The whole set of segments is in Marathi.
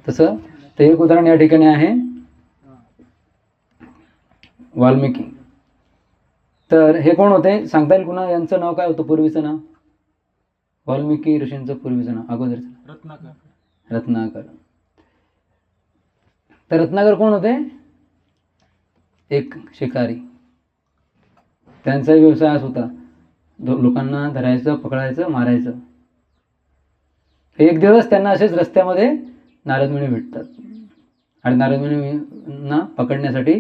तसं ते एक उदाहरण या ठिकाणी आहे वाल्मिकी. तर हे कोण होते सांगता येईल कुणा? यांचं नाव काय होतं पूर्वीचं नाव? वाल्मिकी ऋषींचं पूर्वीचं नाव अगोदरचं? रत्नाकर. तर रत्नाकर कोण होते? एक शिकारी. त्यांचा व्यवसाय होता लोकांना धरायचं, पकडायचं, मारायचं. एक दिवस त्यांना असेच रस्त्यामध्ये नारदमुनी भेटतात आणि नारदमुनींना पकडण्यासाठी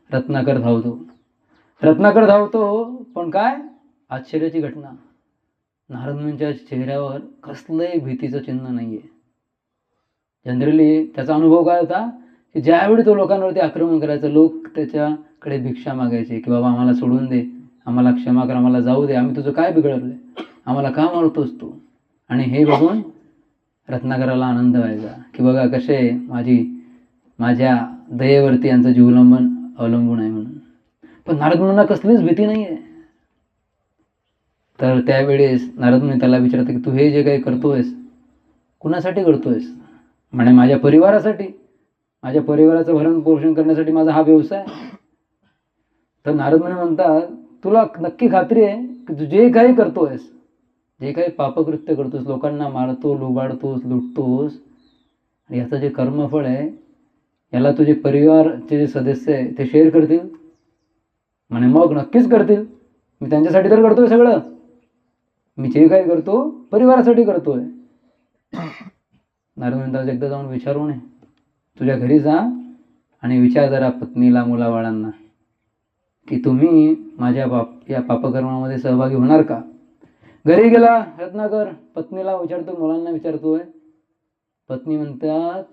रत्नाकर धावतो. पण काय आश्चर्याची घटना, नारदमुनींच्या चेहऱ्यावर कसलंही भीतीचं चिन्ह नाहीये. जनरली त्याचा अनुभव काय होता की ज्यावेळी तो लोकांवरती आक्रमण करायचा, लोक त्याच्याकडे भिक्षा मागायचे की बाबा आम्हाला सोडून दे, आम्हाला क्षमा कर, आम्हाला जाऊ दे, आम्ही तुझं काय बिघडवलंय, आम्हाला का मारतोस तू? आणि हे बघून रत्नाकराला आनंद व्हायचा की बघा कसे माझ्या दयेवरती यांचं जीवलंबन अवलंबून आहे म्हणून. पण नारदमुनींना कसलीच भीती नाहीये. तर त्यावेळेस नारदमुनी त्याला विचारतात की तू हे जे काही करतोयस कुणासाठी करतोयस? म्हणे माझ्या परिवारासाठी, माझ्या परिवाराचं भरण पोषण करण्यासाठी माझा हा व्यवसाय. तर नारदमुनी म्हणतात तुला नक्की खात्री आहे की तू जे काही करतोयस, जे काही पापकृत्य करतोस, लोकांना मारतो, लुबाडतोस, लुटतोस, याचं जे कर्मफळ आहे याला तुझे परिवारचे जे सदस्य आहे ते शेअर करतील? म्हणे मग नक्कीच करतील, मी त्यांच्यासाठी तर करतोय सगळं, मी जे काही करतो परिवारासाठी करतोय. नारद म्हणतात एकदा जाऊन विचारू नये, तुझ्या घरी जा आणि विचार जरा पत्नीला, मुलाबाळांना की तुम्ही माझ्या या पापकर्मामध्ये सहभागी होणार का? घरी गेला रत्नाकर, पत्नीला विचारतो, मुलांना विचारतोय. पत्नी म्हणतात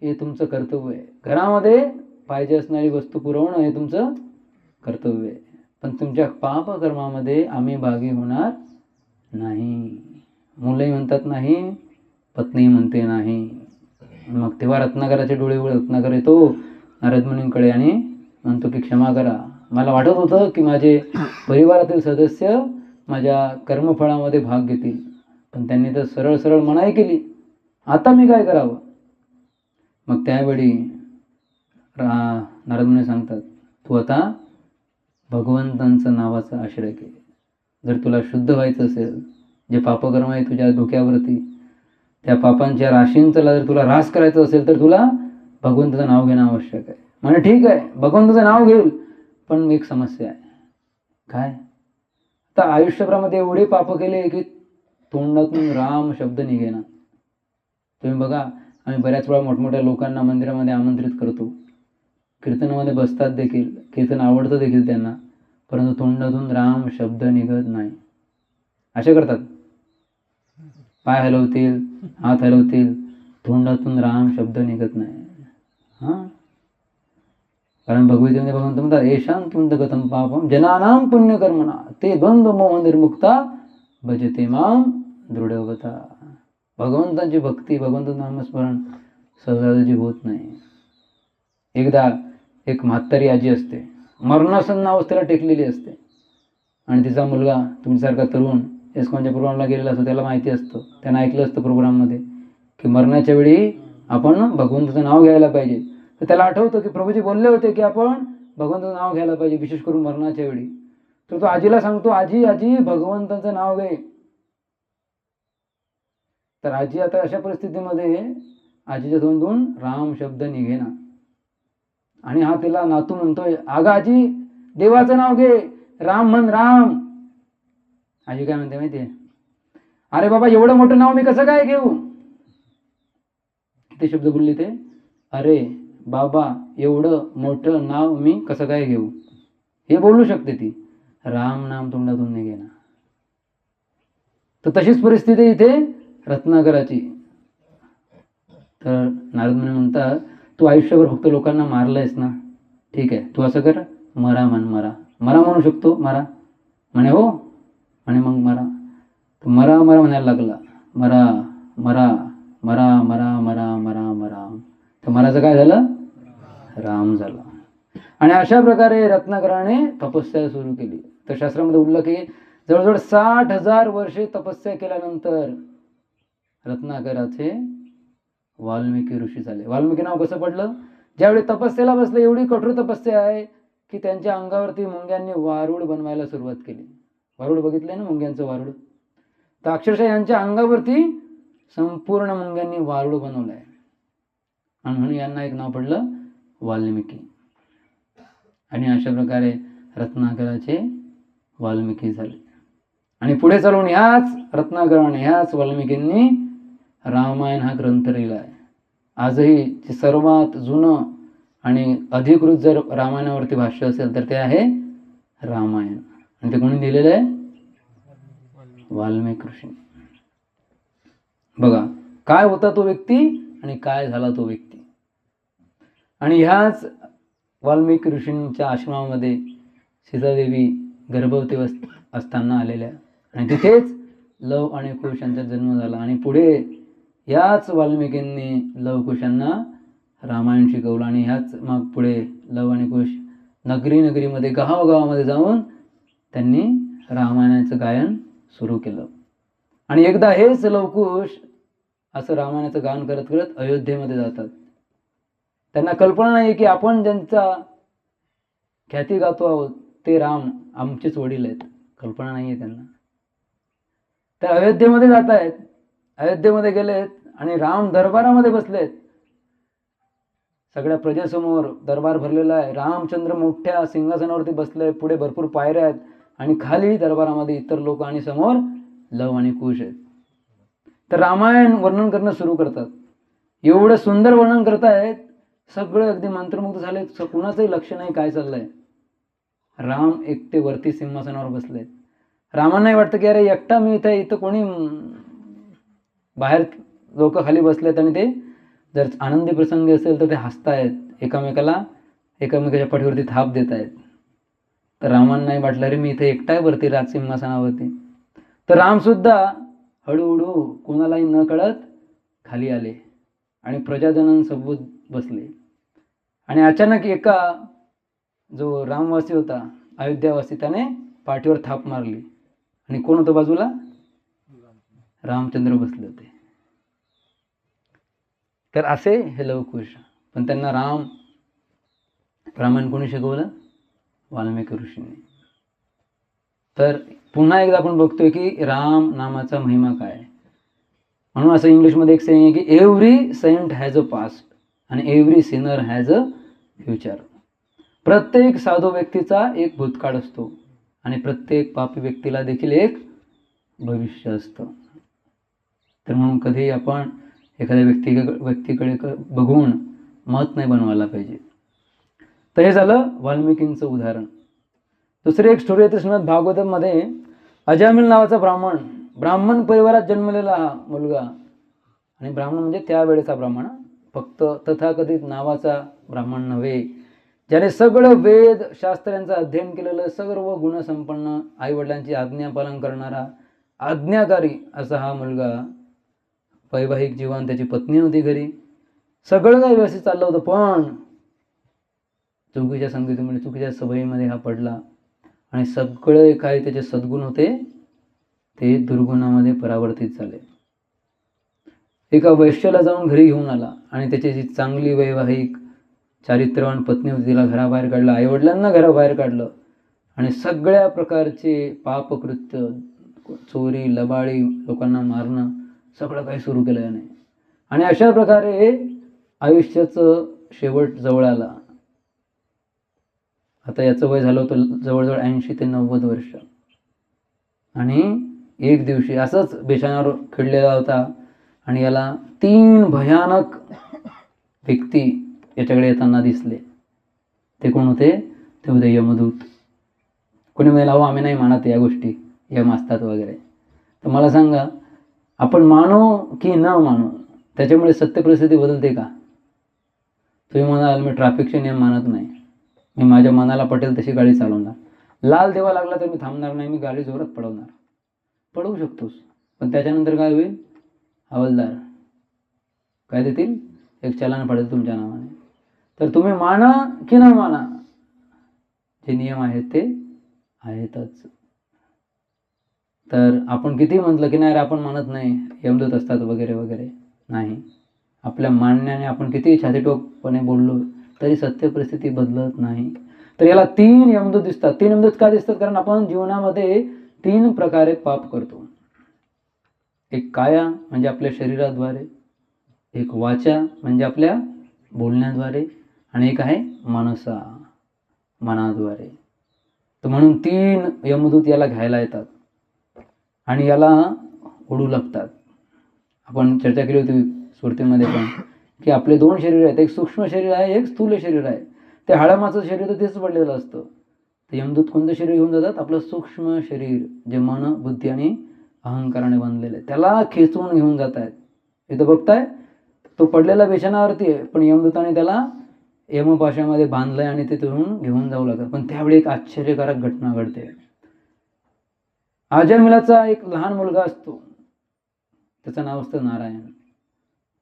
हे तुमचं कर्तव्य आहे, घरामध्ये पाहिजे असणारी वस्तू पुरवणं हे तुमचं कर्तव्य आहे, पण तुमच्या पापकर्मामध्ये आम्ही भागी होणार नाही. मुलंही म्हणतात नाही, पत्नी म्हणते नाही. मग तेव्हा रत्नाकराचे डोळे उघडले. रत्नाकर येतो नारदमुनींकडे आणि म्हणतो की क्षमा करा, मला वाटत होतं की माझे परिवारातील सदस्य माझ्या कर्मफळामध्ये भाग घेतील, पण त्यांनी तर सरळ सरळ मनाई केली, आता मी काय करावं? मग त्यावेळी नारदमुनी सांगतात तू आता भगवंतांचं नावाचा आश्रय घे. जर तुला शुद्ध व्हायचं असेल, जे पापकर्म आहे तुझ्या डोक्यावरती, त्या पापांच्या राशींचा जर तुला ऱ्हास करायचं असेल तर तुला भगवंताचं नाव घेणं आवश्यक आहे. म्हणजे ठीक आहे भगवंताचं नाव घेईल, पण एक समस्या आहे. काय? आता आयुष्यभरामध्ये एवढे पाप केले की तोंडातून राम शब्द निघेना. तुम्ही बघा, आम्ही बऱ्याच वेळा मोठमोठ्या लोकांना मंदिरामध्ये आमंत्रित करतो, कीर्तनामध्ये बसतात देखील, कीर्तन आवडतं देखील त्यांना, परंतु तोंडातून राम शब्द निघत नाही. असे करतात, पाय हलवतील, हात हलवतील, तोंडातून राम शब्द निघत नाही. कारण भगवद्गीतेमध्ये भगवंत म्हणतात येषां तुंडगतं पापम जनानां पुण्यकर्मणा ते द्वंद्व मोह निर्मुक्ता भजते मां दृढव्रता. भगवंतांची भक्ती, भगवंताचं नामस्मरण सहजासहजी होत नाही. एकदा एक म्हातारी आजी असते, मरणासन्न अवस्थेला टेकलेली असते, आणि तिचा मुलगा तुमच्यासारखा तरुण इस्कॉनच्या प्रोग्रामला गेलेला असतो. त्याला माहिती असतं, त्यानं ऐकलं असतं प्रोग्राममध्ये की मरणाच्या वेळी आपण भगवंताचं नाव घ्यायला पाहिजे. तर त्याला आठवतं की प्रभूजी बोलले होते की आपण भगवंताचं नाव घ्यायला पाहिजे, विशेष करून मरणाच्या वेळी. तर तो आजीला सांगतो, आजी आजी भगवंताचं नाव घे. तर आजी आता अशा परिस्थितीमध्ये आजीच्या तोंडून राम शब्द निघेना, आणि हा तिला नातू म्हणतोय अगं आजी देवाचं नाव घे, राम म्हण राम. आजी काय म्हणते माहितीये, अरे बाबा एवढं मोठं नाव मी कसं काय घेऊ? किती शब्द बोलली ते, अरे बाबा एवढं मोठं नाव मी कसं काय घेऊ, हे बोलू शकते ती, राम नाम तोंडातून निघेना. तर तशीच परिस्थिती इथे रत्नाकराची. तर नारदमुनी म्हणतात तू आयुष्यभर फक्त लोकांना मारलंयस ना, ठीक आहे, तू असं कर, मरा म्हण, मरा म्हणू शकतो, मरा म्हणे, हो म्हणे, मग मरा. तर मरा म्हणायला लागला, मरा मरा मरा मरा मरा मरा मरा. तर मराचं काय झालं? राम झाला. आणि अशा प्रकारे रत्नाकराने तपस्या सुरू केली. तर शास्त्रामध्ये उल्लेख आहे जवळजवळ 60,000 वर्षे तपस्या केल्यानंतर रत्नाकराचे वाल्मिकी ऋषी झाले. वाल्मिकी नाव कसं पडलं? ज्यावेळी तपस्येला बसले, एवढी कठोर तपस्या आहे की त्यांच्या अंगावरती मुंग्यांनी वारूळ बनवायला सुरुवात केली. वारूळ बघितले ना, मुंग्यांचं वारूळ? तर अक्षरशः यांच्या अंगावरती संपूर्ण मुंग्यांनी वारूळ बनवलं आहे आणि म्हणून यांना एक नाव पडलं वाल्मिकी. आणि अशा प्रकारे रत्नाकराचे वाल्मिकी झाले. आणि पुढे चालून ह्याच रत्नाकराने, ह्याच वाल्मिकींनी रामायण हा ग्रंथ लिहिला आहे. आजही जे सर्वात जुनं आणि अधिकृत जर रामायणावरती भाष्य असेल तर ते आहे रामायण. आणि ते कोणी लिहिलेलं आहे? वाल्मिकी ऋषींनी. बघा काय होता तो व्यक्ती आणि काय झाला तो व्यक्ती. आणि ह्याच वाल्मिकी ऋषींच्या आश्रमामध्ये सीतादेवी गर्भवती असताना आलेल्या आणि तिथेच लव आणि कुश यांचा जन्म झाला. आणि पुढे याच वाल्मिकींनी लव कुशांना रामायण शिकवलं. आणि ह्याच मग पुढे लव आणि कुश नगरीमध्ये गावागावामध्ये जाऊन त्यांनी रामायणाचं गायन सुरू केलं. आणि एकदा हेच लवकुश असं रामायणाचं गायन करत करत अयोध्येमध्ये जातात. त्यांना कल्पना नाही की आपण ज्यांचा ख्याती गातो आहोत ते राम आमचेच वडील आहेत. कल्पना नाही आहे त्यांना. तर अयोध्येमध्ये जात आहेत. अयोध्येमध्ये गेलेत आणि राम दरबारामध्ये बसलेत. सगळ्या प्रजेसमोर दरबार भरलेला आहे. रामचंद्र मोठ्या सिंहासनावरती बसले. पुढे भरपूर पायऱ्या आहेत आणि खाली दरबारामध्ये इतर लोक आणि समोर लव आणि कुश आहेत. तर रामायण वर्णन करणं सुरू करतात. एवढं सुंदर वर्णन करतायत, सगळे अगदी मंत्रमुग्ध झाले. कुणाचंही लक्ष नाही काय चाललंय. राम एकटे वरती सिंहासनावर बसलेत. रामांनाही वाटतं की अरे एकटा मी इथं कोणी, बाहेर लोक खाली बसलेत आणि ते जर आनंदी प्रसंग असेल तर ते हसतायत, एकामेकाच्या पाठीवरती थाप देत आहेत. तर रामांनाही वाटलं अरे मी इथे एकटा आहे वरती राजसिंहासनावरती. तर रामसुद्धा हळूहळू कोणालाही न कळत खाली आले आणि प्रजाजनांसोबत बसले. आणि अचानक एका जो रामवासी होता, अयोध्यावासी, त्याने पाठीवर थाप मारली. आणि कोण होतं बाजूला? रामचंद्र बसले होते. तर असे हे लवकुश. पण त्यांना रामायण कोणी शिकवलं? वाल्मिकी ऋषींनी. तर पुन्हा एकदा आपण बघतोय की राम नामाचा महिमा काय. म्हणून असं इंग्लिशमध्ये एक सेइंग आहे की every saint has a past आणि every sinner has a future. प्रत्येक साधू व्यक्तीचा एक भूतकाळ असतो आणि प्रत्येक पापी व्यक्तीला देखील एक भविष्य असतं. तर म्हणून कधीही आपण एखाद्या व्यक्तीकडे बघून मत नाही बनवायला पाहिजे. तर हे झालं वाल्मिकींचं उदाहरण. दुसरी एक स्टोरी येते श्रीमद भागवतमध्ये. अजामिल नावाचा ब्राह्मण परिवारात जन्मलेला हा मुलगा. आणि ब्राह्मण म्हणजे त्यावेळेचा ब्राह्मण, फक्त तथाकथित नावाचा ब्राह्मण नव्हे. ज्याने सगळं वेद शास्त्रांचं अध्ययन केलेलं, सर्व गुणसंपन्न, आईवडिलांची आज्ञापालन करणारा, आज्ञाकारी असा हा मुलगा. वैवाहिक जीवन, त्याची पत्नी होती घरी, सगळं काही व्यवस्थित चाललं होतं. पण चुकीच्या संगतीमुळे, चुकीच्या सवयीमध्ये हा पडला आणि सगळे काही त्याचे सद्गुण होते ते दुर्गुणामध्ये परावर्तित झाले. एका वैश्याला जाऊन घरी घेऊन आला आणि त्याची जी चांगली वैवाहिक चारित्र्यवान पत्नी होती तिला घराबाहेर काढलं, आईवडिलांना घराबाहेर काढलं आणि सगळ्या प्रकारचे पापकृत्य, चोरी, लबाडी, लोकांना मारणं, सगळं काही सुरू केलं याने. आणि अशा प्रकारे आयुष्याचं शेवट जवळ आला. आता याचं वय झालं होतं जवळजवळ 80 ते 90 वर्ष. आणि एक दिवशी असंच बेछाण्यावर खिळलेला होता आणि याला 3 भयानक व्यक्ती याच्याकडे येताना दिसले. ते कोण होते? ते होते यमदूत. कोणी म्हणाला हो आम्ही नाही मानत या गोष्टी, यम असतात वगैरे. तर मला सांगा, आपण मानो की न मानो त्याच्यामुळे सत्य परिस्थिती बदलते का? तुम्ही म्हणाल मी ट्रॅफिकचे नियम मानत नाही, मी माझ्या मनाला पटेल तशी गाडी चालवणार, लाल देवा लागला तर मी थांबणार नाही, मी गाडी जोरात पळवणार. पळवू शकतोस, पण त्याच्यानंतर काय होईल? हवालदार काय देतील? एक चलान पडेल तुमच्या नावाने. तर तुम्ही माना की न माना, जे नियम आहेत ते आहेतच. तर आपण किती म्हटलं की नाही रे आपण मानत नाही, यमदूत असतात वगैरे वगैरे, नाही, आपल्या मान्याने आपण किती छातीटोकपणे बोललो तरी सत्य परिस्थिती बदलत नाही. तर याला 3 यमदूत दिसतात. 3 यमदूत का दिसतात? कारण आपण जीवनामध्ये 3 प्रकारे पाप करतो. एक काया म्हणजे आपल्या शरीराद्वारे, एक वाचा म्हणजे आपल्या बोलण्याद्वारे, आणि एक आहे मनसा, मनाद्वारे. तर म्हणून 3 यमदूत याला घ्यायला येतात आणि याला ओढू लागतात. आपण चर्चा केली होती सुरतीमध्ये पण की आपले 2 शरीर आहेत, एक सूक्ष्म शरीर आहे, एक स्थूल शरीर आहे. ते हाडामाचं शरीर तर तेच पडलेलं असतं. ते यमदूत कोणतं शरीर घेऊन जातात? आपलं सूक्ष्म शरीर, जे मन, बुद्धी आणि अहंकाराने बनलेलं आहे, त्याला खेचून घेऊन जात आहेत. इथं बघताय तो पडलेला बेशनावरती आहे, पण यमदूताने त्याला यमपाशामध्ये बांधलंय आणि ते तिथून घेऊन जाऊ लागतात. पण त्यावेळी एक आश्चर्यकारक घटना घडते. अजामिलाचा एक लहान मुलगा असतो, त्याचं नाव असतं नारायण.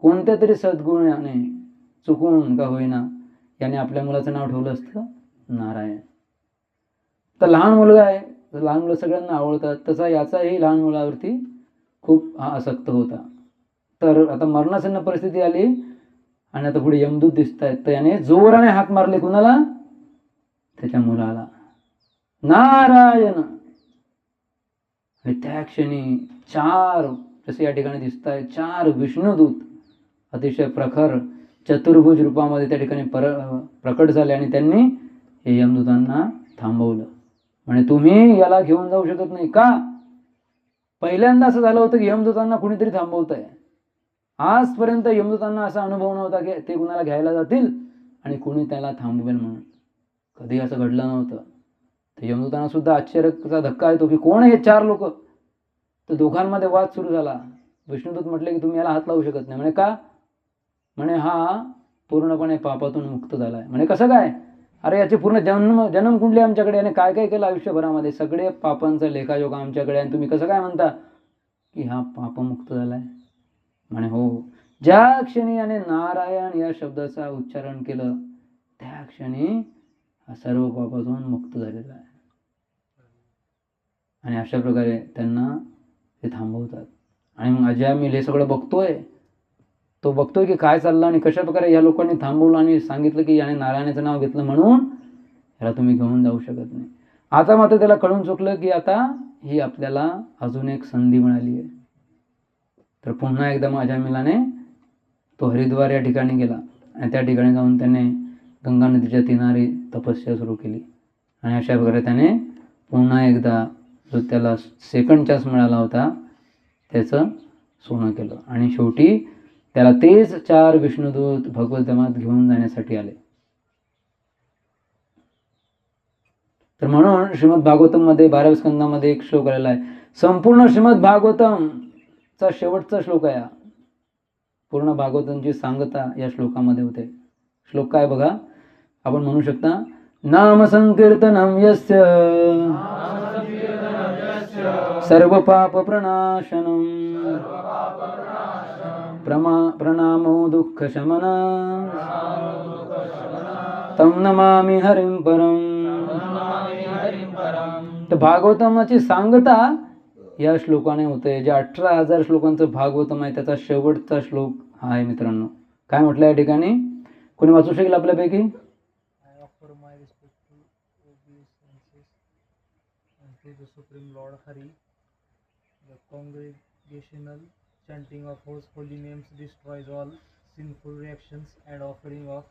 कोणत्या तरी सद्गुणाने चुकून का होईना याने आपल्या मुलाचं नाव ठेवलं असतं नारायण. तर लहान मुलगा आहे, लहान मुलं सगळ्यांना आवडतात, तसा याचाही लहान मुलावरती खूप आसक्त होता. तर आता मरणासन्न परिस्थिती आली आणि आता पुढे यमदूत दिसत आहेत. तर याने जोराने हाक मारले. कुणाला? त्याच्या मुलाला, नारायण. आणि त्या क्षणी 4, जसे या ठिकाणी दिसत आहेत, 4 विष्णुदूत अतिशय प्रखर चतुर्भुज रूपामध्ये त्या ठिकाणी प्रकट झाले आणि त्यांनी हे यमदूतांना थांबवलं. म्हणजे तुम्ही याला घेऊन जाऊ शकत नाही. का? पहिल्यांदा असं झालं होतं की यमदूतांना कुणीतरी थांबवत आहे. आजपर्यंत यमदूतांना असा अनुभव नव्हता की ते कुणाला घ्यायला जातील आणि कुणी त्याला थांबवेल म्हणून. कधी असं घडलं नव्हतं. तर यमदूतांना सुद्धा आश्चर्याचा धक्का येतो की कोण हे 4 लोक. तर दोघांमध्ये वाद सुरू झाला. विष्णुदूत म्हटले की तुम्ही याला हात लावू शकत नाही. म्हणे का? म्हणे हा पूर्णपणे पापातून मुक्त झालाय. म्हणे कसं काय? अरे याची पूर्ण जन्मकुंडली आमच्याकडे, आणि काय काय केलं आयुष्यभरामध्ये, सगळे पापांचा लेखाजोखा आमच्याकडे, आणि तुम्ही कसं काय म्हणता की हा पापमुक्त झालाय? म्हणे हो. ज्या क्षणी याने नारायण या शब्दाचा उच्चारण केलं त्या क्षणी हा सर्व पापातून मुक्त झालेला आहे. आणि अशा प्रकारे त्यांना ते थांबवतात. आणि मग अजामिल हे सगळं बघतोय. तो बघतोय की काय चाललं आणि कशा प्रकारे या लोकांनी थांबवलं आणि सांगितलं की याने नारायणाचं नाव घेतलं म्हणून याला तुम्ही घेऊन जाऊ शकत नाही. आता मात्र त्याला कळून चुकलं की आता ही आपल्याला अजून एक संधी मिळाली आहे. तर पुन्हा एकदा अजामिलाने तो हरिद्वार या ठिकाणी गेला आणि त्या ठिकाणी जाऊन त्याने गंगा नदीच्या किनारी तपस्या सुरू केली. आणि अशा प्रकारे त्याने पुन्हा एकदा जो त्याला सेकंड चान्स मिळाला होता त्याचं सोनं केलं. आणि शेवटी त्याला तेच 4 विष्णुदूत भगवद्धामात घेऊन जाण्यासाठी आले. तर म्हणून श्रीमद भागवतम मध्ये 12व्या स्कंदामध्ये एक श्लोक आलेला आहे. संपूर्ण श्रीमद भागवतमचा शेवटचा श्लोक आहे. पूर्ण भागवतांची सांगता या श्लोकामध्ये होते. श्लोक काय बघा, आपण म्हणू शकता, नाम संकीर्तनम यस्य सर्व पाप प्रणाशनम प्रणामो दुःख शमना तम नमामि हरिं परम. तर भागवतमाची सांगता या श्लोकाने होते. जे 18,000 श्लोकांचं भागवतम आहे त्याचा शेवटचा श्लोक हा आहे मित्रांनो. काय म्हटलं या ठिकाणी? कोणी वाचू शकेल आपल्यापैकी? the Supreme Lord Hari, the congregational chanting of His holy names destroys all sinful reactions, and offering of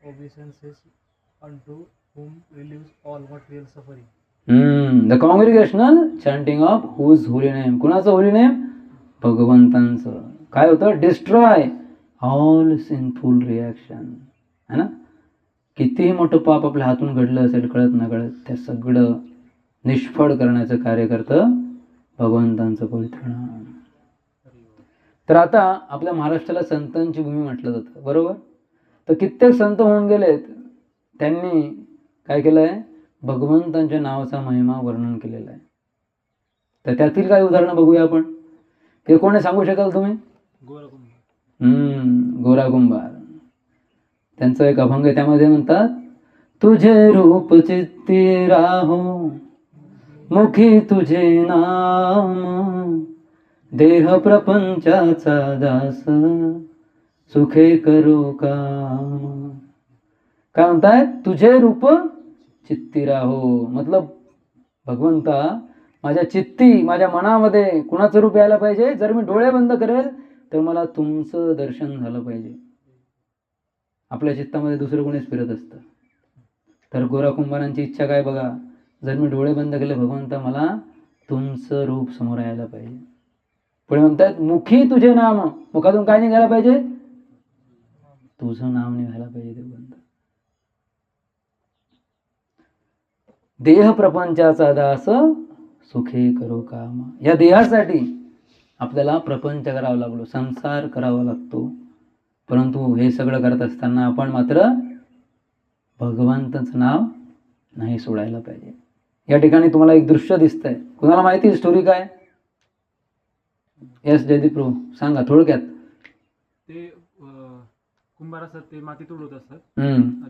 obeisances unto whom relieves all material suffering. The congregational chanting of whose holy name. कुणाचं holy name? भगवंतांचं. काय होतं? Destroy all sinful reaction. है ना? कितीही मोठं पाप आपल्या हातून घडलं असेल कळत न कळत, त्या सगळं निष्फळ करण्याचं कार्य करतं भगवंतांचं पवित्र नाम. तर आता आपल्या महाराष्ट्राला संतांची भूमी म्हटलं जातं, बरोबर? तर कित्येक संत होऊन गेलेत, त्यांनी काय केलं आहे? भगवंतांच्या नावाचा महिमा वर्णन केलेला आहे. तर त्यातील काही उदाहरणं बघूया आपण. ते कोणी सांगू शकाल तुम्ही? गोरा कुंभार. त्यांचं एक अभंग आहे, त्यामध्ये म्हणतात, तुझे रूप चित्ती राहो मुखी तुझे नाम, देह प्रपंचाचा दास सुखे करो काम. काय म्हणतायत? तुझे रूप चित्ती राहो. मतलब भगवंता माझ्या चित्ती, माझ्या मनामध्ये कुणाचं रूप यायला पाहिजे? जर मी डोळे बंद करेल तर मला तुमचं दर्शन झालं पाहिजे. आपल्या चित्तामध्ये दुसरं कोणीच फिरत असतं. तर गोरा कुंभारांची इच्छा काय बघा, जर मी डोळे बंद केले भगवंता मला तुमचं रूप समोर यायला पाहिजे. पुढे म्हणतात मुखी तुझे नाम. मुखातून काय निघायला पाहिजे? तुझं नाव निघायला पाहिजे भगवंता. देह प्रपंचाचा दास सुखे करो काम. या देहासाठी आपल्याला प्रपंच करावा लागलो, संसार करावा लागतो. परंतु हे सगळं करत असताना आपण मात्र भगवंताचं नाव नाही सोडायला पाहिजे. या ठिकाणी तुम्हाला एक दृश्य दिसतंय. कुणाला माहिती स्टोरी काय? यस जयदीप प्रभू सांगा थोडक्यात. ते कुंभार असतात, ते माती तोडत असतात.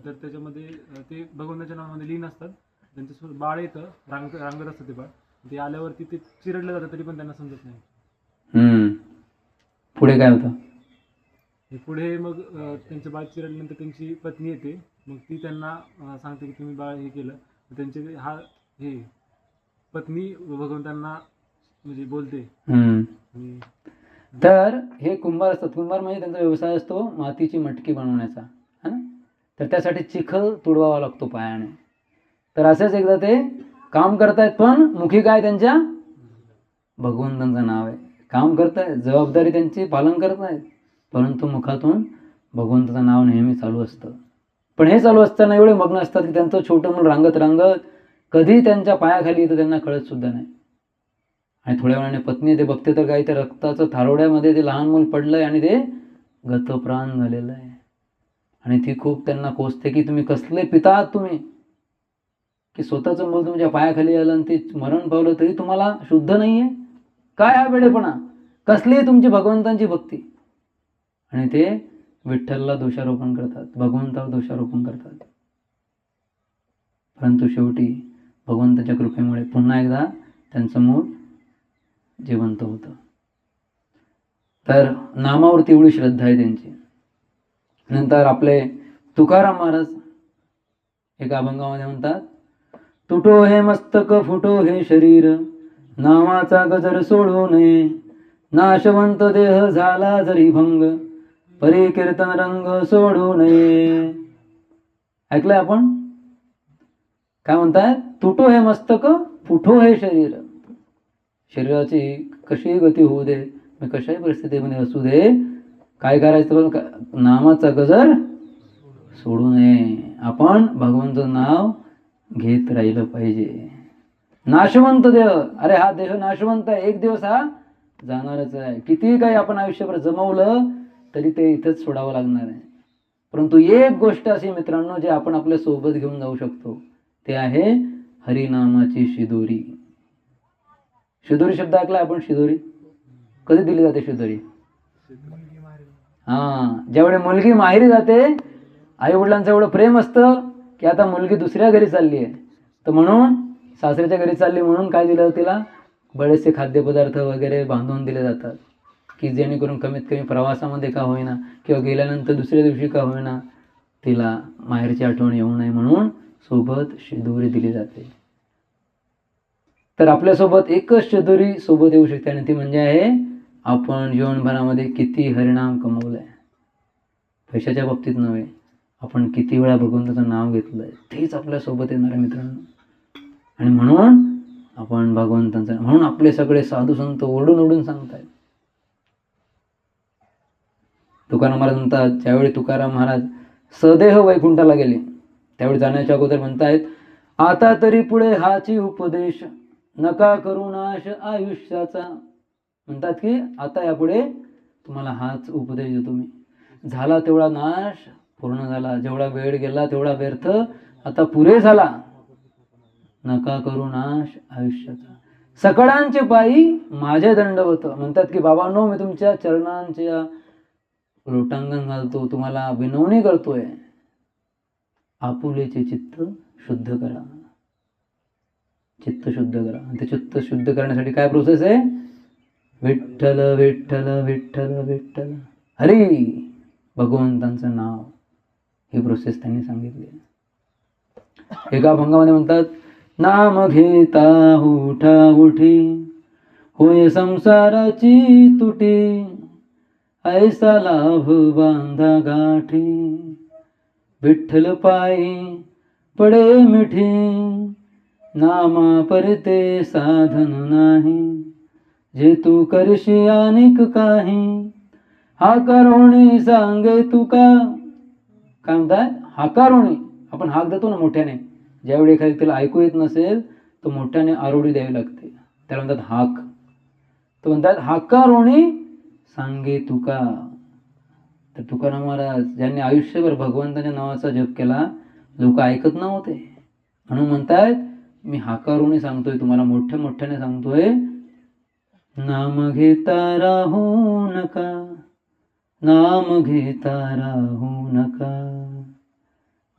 तर त्याच्यामध्ये ते भगवंताच्या नावामध्ये लीन असतात. त्यांचं बाळ येतं, रांगत असतं ते बाळ. ते आल्यावरती ते चिरडलं जातं तरी पण त्यांना समजत नाही. पुढे काय होतं? पुढे मग त्यांचं बाळ चिरडल्यानंतर त्यांची पत्नी येते. मग ती त्यांना सांगते की तुम्ही बाळ हे केलं. त्यांचे हे पत्नी भगवंतांना म्हणजे बोलते. तर हे कुंभार असतात. कुंभार म्हणजे त्यांचा व्यवसाय असतो मातीची मटकी बनवण्याचा, है ना. तर त्यासाठी चिखल तुडवावा लागतो पायाने. तर असेच एकदा ते काम करतायत, पण मुखी काय त्यांच्या भगवंतांचं नाव आहे. काम करतायत, जबाबदारी त्यांची पालन करतायत, परंतु मुखातून भगवंताचं नाव नेहमी चालू असतं. पण हे चालू असताना एवढे मग्न असतात की त्यांचं छोटं मूल रांगत रांगत कधी त्यांच्या पायाखाली येतं त्यांना कळत सुद्धा नाही. आणि थोड्या वेळाने पत्नी ते बघते तर काही ते रक्ताचं थारोड्यामध्ये ते लहान मूल पडलंय आणि ते गतप्राण झालेलं आहे. आणि ती खूप त्यांना कोसते की तुम्ही कसले पिता आहात तुम्ही, की स्वतःचं मूल तुमच्या पायाखाली आलं आणि ते मरण पावलं तरी तुम्हाला शुद्ध नाहीये. काय हा वेडेपणा, कसली तुमची भगवंतांची भक्ती. आणि ते विठ्ठलला दोषारोपण करतात, भगवंतावर दोषारोपण करतात. परंतु शेवटी भगवंताच्या कृपेमुळे पुन्हा एकदा त्यांचं मूल जिवंत होतं. तर नामावरती एवढी श्रद्धा आहे त्यांची. नंतर आपले तुकाराम महाराज एका अभंगामध्ये म्हणतात, तुटो हे मस्तक फुटो हे शरीर, नावाचा गजर सोडू नये, नाशवंत देह झाला जरी भंग, परी कीर्तन रंग सोडू नये. ऐकलंय आपण काय म्हणताय? तुटो हे मस्तक फुटो हे शरीर. शरीराची कशी गती होऊ दे, मी कशाही परिस्थितीमध्ये असू दे, काय करायचं? नामाचा गजर सोडू नये. आपण भगवंताचं नाव घेत राहिलं पाहिजे. नाशवंत देह, अरे हा देह नाशवंत आहे, एक दिवस हा जाणारच आहे. किती काही आपण आयुष्यभर जमवलं तरी ते इथंच सोडावं लागणार आहे. परंतु एक गोष्ट अशी मित्रांनो जे आपण आपल्या सोबत घेऊन जाऊ शकतो ते आहे हरिनामाची शिदोरी. शिदोरी शब्द ऐकला आपण? शिदोरी कधी दिली जाते? शिदोरी ज्यावेळी मुलगी माहेरी जाते, आई वडिलांचं एवढं प्रेम असतं की आता मुलगी दुसऱ्या घरी चालली आहे, तर म्हणून सासऱ्याच्या घरी चालली म्हणून काय दिलं तिला? बरेचसे खाद्यपदार्थ वगैरे बांधून दिले जातात की जेणेकरून कमीत कमी प्रवासामध्ये का होईना किंवा गेल्यानंतर दुसऱ्या दिवशी का होईना तिला माहेरची आठवण येऊ नये म्हणून सोबत शिदोरी दिली जाते. तर आपल्यासोबत एकच शिदोरी सोबत येऊ शकते आणि ती म्हणजे आहे आपण जीवनभरामध्ये किती हरिनाम कमवलंय. पैशाच्या बाबतीत नव्हे, आपण किती वेळा भगवंताचं नाव घेतलंय तेच आपल्यासोबत येणार आहे मित्रांनो. आणि म्हणून आपण भगवंतांचं, म्हणून आपले सगळे साधू संत ओरडून ओरडून सांगतायत. तुकाराम महाराज म्हणतात, ज्यावेळी तुकाराम महाराज सदेह वैकुंठाला गेले त्यावेळी जाण्याच्या अगोदर म्हणतायत, आता तरी पुढे हाची उपदेश, नका करू नाश आयुष्याचा. म्हणतात की आता यापुढे तुम्हाला हाच उपदेश देतो मी. झाला तेवढा नाश पूर्ण झाला, जेवढा वेळ गेला तेवढा व्यर्थ आता पुरे झाला. नका करू नाश आयुष्याचा, सकळांचे पायी माझे दंडवत. म्हणतात की बाबांनो मी तुमच्या चरणांच्या लोटांगण घालतो, तुम्हाला विनवणी करतोय, आपुलेचे चित्त शुद्ध करा. चित्त शुद्ध करा. आणि ते चित्त शुद्ध करण्यासाठी काय प्रोसेस आहे? विठ्ठल विठ्ठल विठ्ठल विठ्ठल हरी भगवंतांचं नाव, ही प्रोसेस त्यांनी सांगितली. एका अभंगामध्ये म्हणतात, नाम घेता उठा उठी होय संसाराची तुटी, ऐसा लाभ बांधा गाठी, विठ्ठल पायी पडे मिठी, नामा परते साधन नाही, जे तू करशी अनेक काही, हा करोणी सांगे तुका. काय म्हणतात? हाकारोणी. आपण हाक देतो ना मोठ्याने, ज्यावेळी एखादी त्याला ऐकू येत नसेल तर मोठ्याने आरोडी द्यावी लागते, त्याला म्हणतात हाक. तर म्हणतात हाकारोणी सांगे तुका. तर तुकाराम महाराज ज्यांनी आयुष्यभर भगवंताच्या नावाचा जप केला, लोक ऐकत नव्हते, म्हणून म्हणतात मी हाकारोणी सांगतोय, तुम्हाला मोठ्या मोठ्याने सांगतोय, नाम घेता राहू नका, नाम घेता राहू नका.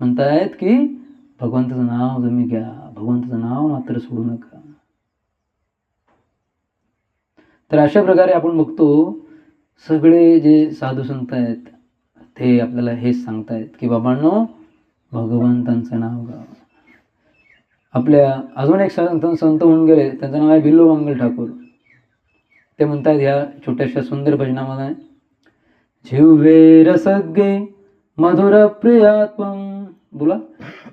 म्हणतायत की भगवंताचं नाव तुम्ही घ्या, भगवंताचं नाव मात्र सोडू नका. तर अशा प्रकारे आपण बघतो सगळे जे साधू संत आहेत ते आपल्याला हेच सांगतायत की बाबांनो, भगवंतांचं नाव घ्या. आपल्या अजून एक संत होऊन गेले, त्यांचं नाव आहे बिल्लोमंगल ठाकूर. ते म्हणतात ह्या छोट्याशा सुंदर भजनामध्ये, जिव्हे रसग्गे मधुर प्रियात्मं. बोला,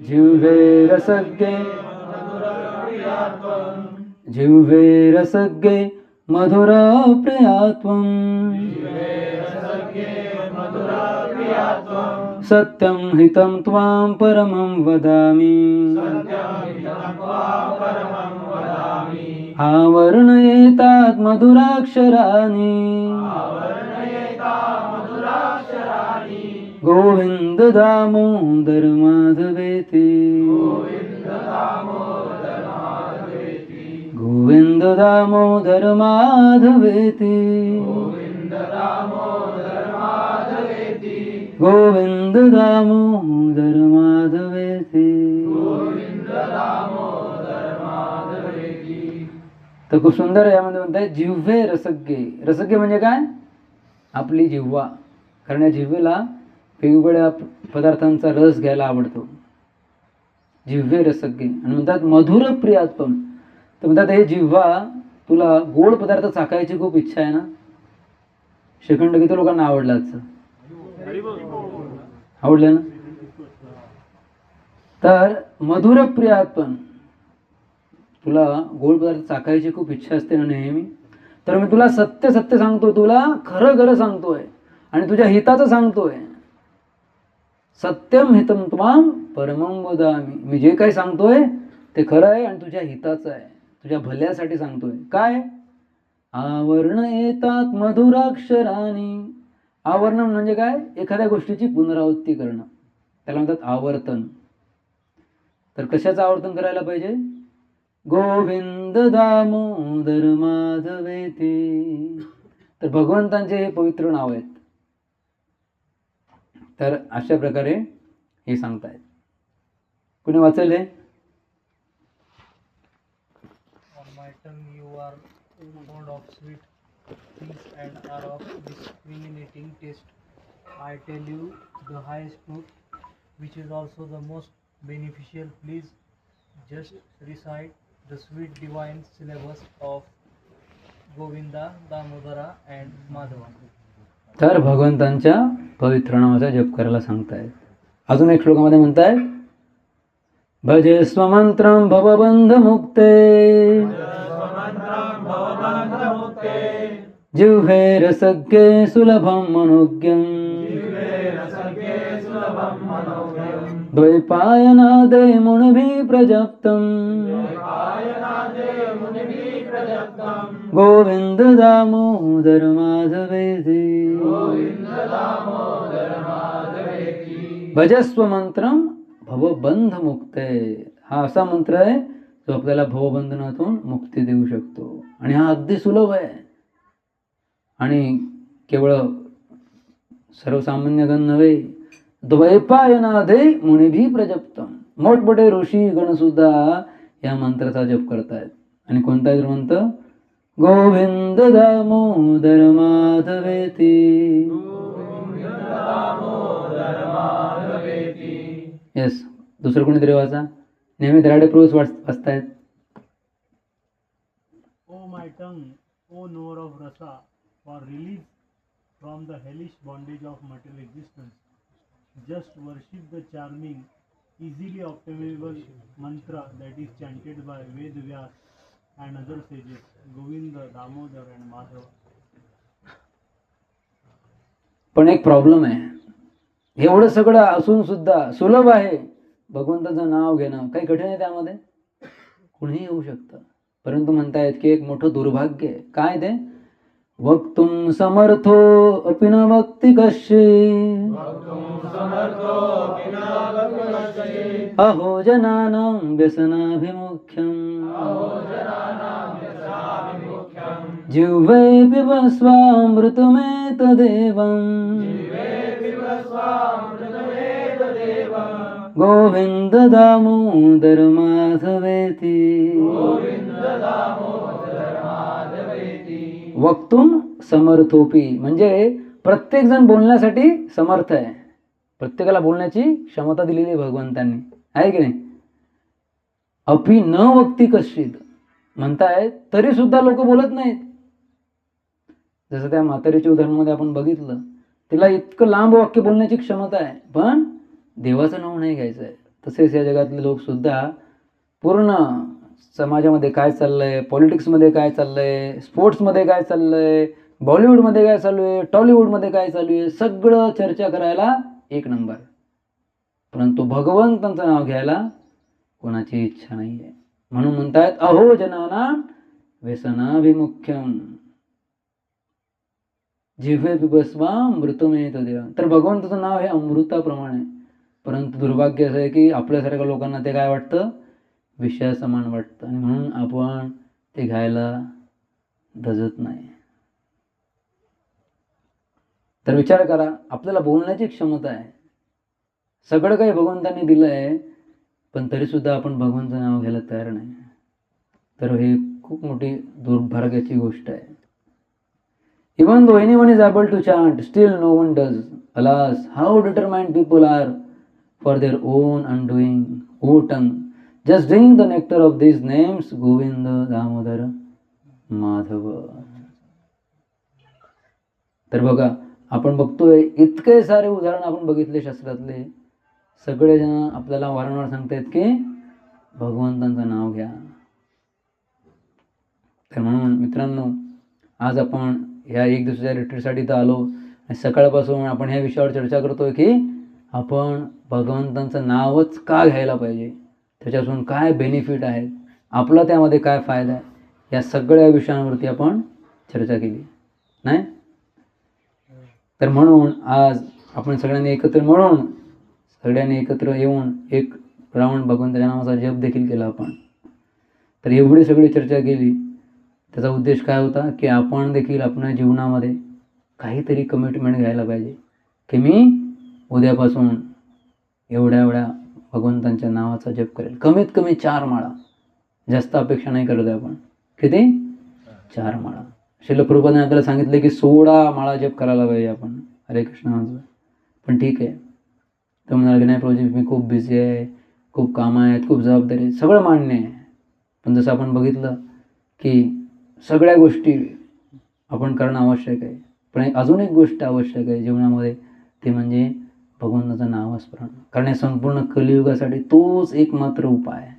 जिव्हे रसग्गे जिव्हे रसग्गे मधुर प्रियात्वं, सत्यं हितं त्वां परमं वदामि, आवर्णयेतात मधुराक्षराणि, गोविंद दामोदर माधवेति, गोविंद दामोदर माधवेति, गोविंद दामोदर माधवेति. तर खूप सुंदर यामध्ये म्हणतात जिव्हे रसग्गे. रसग्गे म्हणजे काय? आपली जिव्हा. कारण या जिव्हेला वेगवेगळ्या पदार्थांचा रस घ्यायला आवडतो, जिव्हे रसग्गे. आणि म्हणतात मधुर प्रियात्मं. तर म्हणतात हे जिव्हा, तुला गोड पदार्थ चाकायची खूप इच्छा आहे ना. श्रीखंड किती लोकांना आवडला आजचं? आवडलं ना. तर मधुर प्रियात्मं, तुला गोड पदार्थ चाकायची खूप इच्छा असते ना नेहमी. तर मी तुला सत्य सत्य सांगतो, तुला खरं खरं सांगतोय आणि तुझ्या हिताचं सांगतोय. सत्यम हितम त्वाम परमं वदामि. मी जे काही सांगतोय ते खरं आहे आणि तुझ्या हिताचं आहे, तुझ्या भल्यासाठी सांगतोय. काय? आवरण येतात मधुराक्षराणी. आवरण म्हणजे काय? एखाद्या गोष्टीची पुनरावृत्ती करणं, त्याला म्हणतात आवर्तन. तर कशाचं आवर्तन करायला पाहिजे? गोविंद दामोदर माधवेति. तर भगवंतांचे हे पवित्र नाव आहेत. तर अशा प्रकारे हे सांगतायत. कुणी वाचले? On my tongue you are fond of sweet things and are of discriminating taste. I tell you the highest truth, which is also the most beneficial. Please just recite the sweet divine syllables of Govinda, Damodara and Madhava. तर भगवंतांच्या पवित्र नामाचा जप करायला सांगतायत. अजून एक श्लोकामध्ये म्हणतायत, भजे स्वमंत्रं भवबंध मुक्ते, जिह्वे रसग्गे सुलभं मनोज्ञं, द्वैपायनादे मुनिभिः प्रजप्तं, गोविंद दामोदर माधवेति. भजस्व मंत्रम भवबंध मुक्ते. हा असा मंत्र आहे जो आपल्याला भवबंधनातून मुक्ती देऊ शकतो आणि हा अगदी सुलभ आहे. आणि केवळ सर्वसामान्यगण नव्हे, द्वैपायनादे मुनिभी प्रजप्तम. मोठमोठे ऋषी गण सुद्धा या मंत्राचा जप करतायत. आणि कोणता मंत्र? गोविंद दामोदर माधवेति. येस, दुसरं कोणीतरी वाचा. नेहमी धडाडे pros वाचतायत. O my tongue, O knower of rasa, for release from the hellish bondage of material existence, just worship the charming, easily obtainable mantra that is chanted by Ved Vyas and other sages, Govinda, Damodar and Madhava. पण एक प्रॉब्लेम आहे, एवढं सगळं असून सुद्धा सुलभ आहे भगवंताचं नाव घेणं, काही कठीण आहे त्यामध्ये? कुणीही येऊ शकतं. परंतु म्हणतायत की एक मोठं दुर्भाग्य आहे. काय ते? वक्तुम समर्थो अपि न वक्ति कश्चित्, अहो जनानां व्यसनाभिमुख्यम्, जिह्वे पिबस्वामृतमेतदेवम्, गोविंद दामोदर माधवेति. वक्तुम समर्थोपी म्हणजे प्रत्येक जण बोलण्यासाठी समर्थ आहे. प्रत्येकाला बोलण्याची क्षमता दिलेली आहे भगवंतांनी, आहे की नाही? अपि न वक्ति कश्चित् म्हणतायत तरी सुद्धा लोक बोलत नाहीत. जसं त्या म्हातारीच्या उदाहरणामध्ये आपण बघितलं, तिला इतकं लांब वाक्य बोलण्याची क्षमता आहे, पण देवाचं नाव नाही घ्यायचं आहे. तसेच या जगातले लोक सुद्धा पूर्ण समाजामध्ये काय चाललंय, पॉलिटिक्समध्ये काय चाललंय, स्पोर्ट्समध्ये काय चाललंय, बॉलिवूडमध्ये काय चालू आहे, टॉलिवूडमध्ये काय चालू आहे, सगळं चर्चा करायला एक नंबर, परंतु भगवंतांचं नाव घ्यायला कोणाची इच्छा नाही आहे. म्हणून म्हणतात अहो जनानां व्यसनाभिमुख्यम, जिह्वे पिबस्वामृतमेतदेव. तर भगवंताचं नाव हे अमृताप्रमाणे, परंतु दुर्भाग्य असं आहे की आपल्यासारख्या लोकांना ते काय वाटतं? विषया समान वाटतं, आणि म्हणून आपण ते घ्यायला धजत नाही. तर विचार करा, आपल्याला बोलण्याची क्षमता आहे, सगळं काही भगवंतांनी दिलं आहे, पण तरीसुद्धा आपण भगवंताचं नाव घ्यायला तयार नाही. तर हे खूप मोठी दुर्भाग्याची गोष्ट आहे. Even though anyone is able to chant, still no one does. Alas, how determined people are for their own undoing. O tongue, just drink the nectar of these names, Govinda, Damodara, Madhava. तर बघा, आपण बघतोय इतके सारे उदाहरण आपण बघितले शास्त्रातले, सगळेजण आपल्याला वारंवार सांगतायत की भगवंतांचं नाव घ्या. तर म्हणून मित्रांनो, आज आपण ह्या एक दिवसाच्या रिट्रीटसाठी तर आलो, आणि सकाळपासून आपण ह्या विषयावर चर्चा करतोय की आपण भगवंतांचं नावच का घ्यायला पाहिजे, त्याच्यापासून काय बेनिफिट आहेत, आपला त्यामध्ये काय फायदा आहे, या सगळ्या विषयांवरती आपण चर्चा केली नाही. तर म्हणून आज आपण सगळ्यांनी एकत्र मिळून, सगळ्यांनी एकत्र येऊन एक राऊंड भगवंताच्या नावाचा जप देखील केला आपण. तर एवढी सगळी चर्चा केली, त्याचा उद्देश काय होता की आपण देखील आपल्या जीवनामध्ये काहीतरी कमिटमेंट घ्यायला पाहिजे की मी उद्यापासून एवढ्या भगवंतांच्या नावाचा जप करेल. कमीत कमी 4 माळा, जास्त अपेक्षा नाही करत आपण. किती? 4 माळा. श्रील प्रभुपादांनी आपल्याला सांगितलं की 16 माळा जप करायला पाहिजे आपण हरे कृष्ण नावाचं. पण ठीक आहे, तर म्हणाल की नाही प्रभूजी मी खूप बिझी आहे, खूप कामं आहेत, खूप जबाबदारी आहे, सगळं मान्य आहे. पण जसं आपण बघितलं की सगळ्या गोष्टी आपण करणं आवश्यक आहे, पण अजून एक गोष्ट आवश्यक आहे जीवनामध्ये, ते म्हणजे भगवंताचं नामस्मरण. कारण या संपूर्ण कलियुगासाठी तोच एकमात्र उपाय आहे.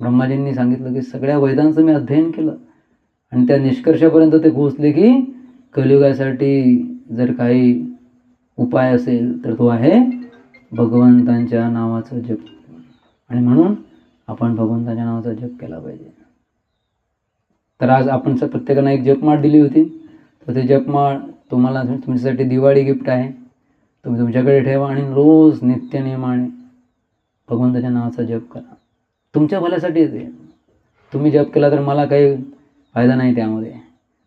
ब्रह्माजींनी सांगितलं की सगळ्या वेदांचं मी अध्ययन केलं, आणि त्या निष्कर्षापर्यंत ते पोहोचले की कलियुगासाठी जर काही उपाय असेल तर तो आहे भगवंतांच्या नावाचा जप. आणि म्हणून आपण भगवंताच्या नावाचा जप केला पाहिजे. तर आज आपण प्रत्येकानं एक जपमाळ दिली होती, तर ते जपमाळ तुम्हाला तुमच्यासाठी दिवाळी गिफ्ट आहे. तुम्ही तुमच्याकडे ठेवा आणि रोज नित्यनियमाने भगवंताच्या नावाचा जप करा. तुमच्या भल्यासाठी येते. तुम्ही जप केला तर मला काही फायदा नाही त्यामध्ये,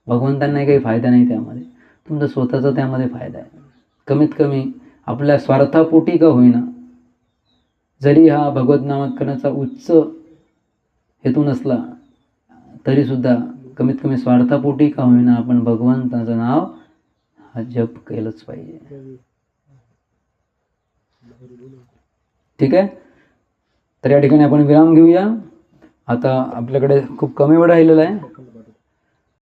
भगवंतांनाही काही फायदा नाही त्यामध्ये, तुमचा स्वतःचा त्यामध्ये फायदा आहे. कमीत कमी आपल्या स्वार्थापोटी का होईना, जरी हा भगवत नामात करण्याचा उच्च हेतू नसला तरीसुद्धा कमीत कमी स्वार्थापोटी का होईना आपण भगवंताचं नाव हा जप केलंच पाहिजे. ठीक आहे. तर या ठिकाणी आपण विराम घेऊया. आता आपल्याकडे खूप कमी वेळ राहिलेला आहे.